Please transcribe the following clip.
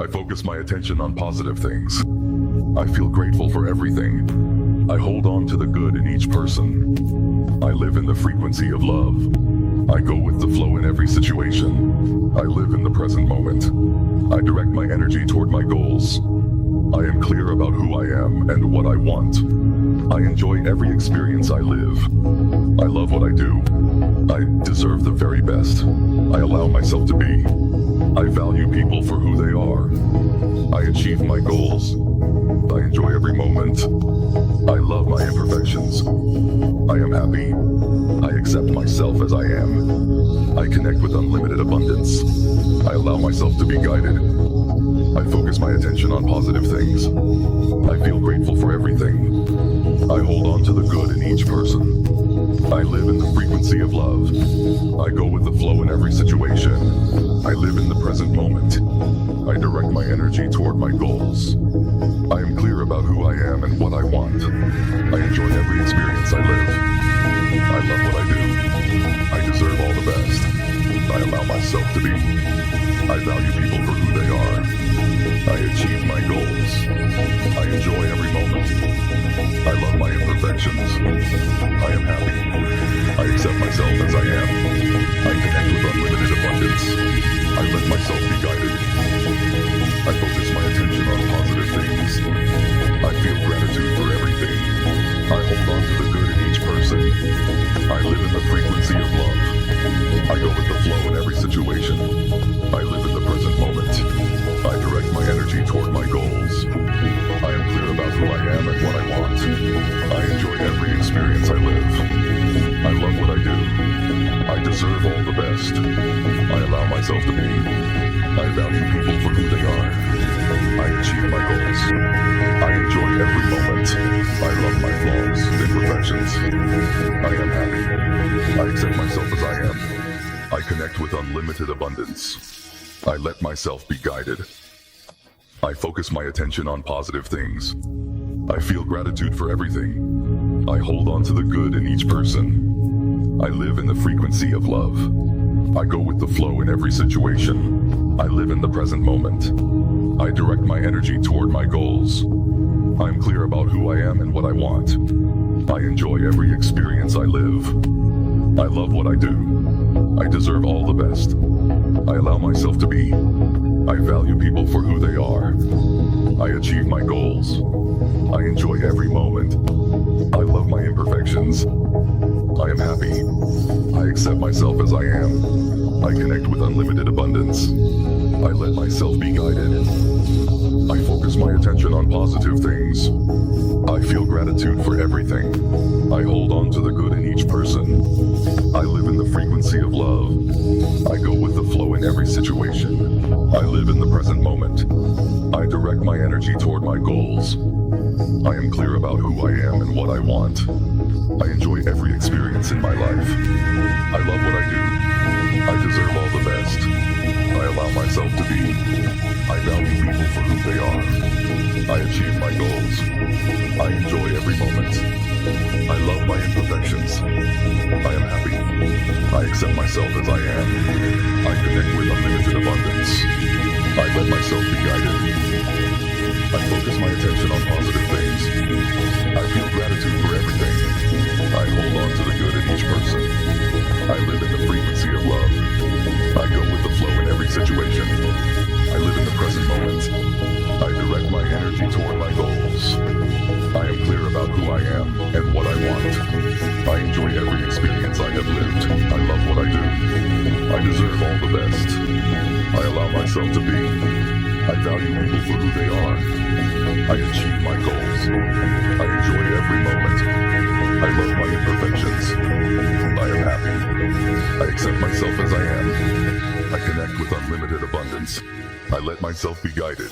I focus my attention on positive things. I feel grateful for everything. I hold on to the good in each person. I live in the frequency of love. I go with the flow in every situation. I live in the present moment. I direct my energy toward my goals. I am clear about who I am and what I want. I enjoy every experience I live. I love what I do. I deserve the very best. I allow myself to be. I value people for who they are. I achieve my goals. I enjoy every moment. I love my imperfections. I am happy. I accept myself as I am. I connect with unlimited abundance. I allow myself to be guided. I focus my attention on positive things. I feel grateful for everything. I hold on to the good in each person. I live in the frequency of love. I go with the flow in every situation. I live in the present moment. I direct my energy toward my goals. I am clear about who I am and what I want. I enjoy every experience I live. I love what I do. I deserve all the best. I allow myself to be. I value people for who they are. I achieve my goals. I enjoy every moment. I love my imperfections. I am happy. I accept myself as I am. I connect with unlimited abundance. I let myself be guided. I focus my attention on positive things. I feel gratitude for everything. I hold on to the good in each person. I live in the frequency of love. I go with the flow in every situation. I live in the present moment. I direct my energy toward my goals. I am clear about who I am and what I want. I enjoy every experience I live. I love what I do. I deserve all the best. I allow myself to be. I value people for who they are. I achieve my goals. I enjoy every moment. I love my flaws and imperfections. I am happy. I accept myself as I am. I connect with unlimited abundance. I let myself be guided. I focus my attention on positive things. I feel gratitude for everything. I hold on to the good in each person. I live in the frequency of love. I go with the flow in every situation. I live in the present moment. I direct my energy toward my goals. I am clear about who I am and what I want. I enjoy every experience I live. I love what I do. I deserve all the best. I allow myself to be. I value people for who they are. I achieve my goals. I enjoy every moment. I love my imperfections. I am happy. I accept myself as I am. I connect with unlimited abundance. I let myself be guided. I focus my attention on positive things. I feel gratitude for everything. I hold on to the good in each person. I live in the frequency of love. I go with the flow in every situation. I live in the present moment. I direct my energy toward my goals. I am clear about who I am and what I want. I enjoy every experience in my life. I love what I do. I deserve all the best. I allow myself to be. I value people for who they are. I achieve my goals. I enjoy every moment. I love my imperfections. I am happy. I accept myself as I am. I connect with unlimited abundance. I let myself be guided. I focus my attention on positive things. I feel gratitude for everything. I hold on to the good in each person. I live in the frequency of love. I go with the flow in every situation. I live in the present moment. I direct my energy toward my goals. I am clear about who I am and what I want. I enjoy every experience I have lived. I love what I do. I deserve all the best. I allow myself to be. I value people for who they are. I achieve my goals. I enjoy every moment. I love my imperfections. I am happy. I accept myself as I am. I connect with unlimited abundance. I let myself be guided.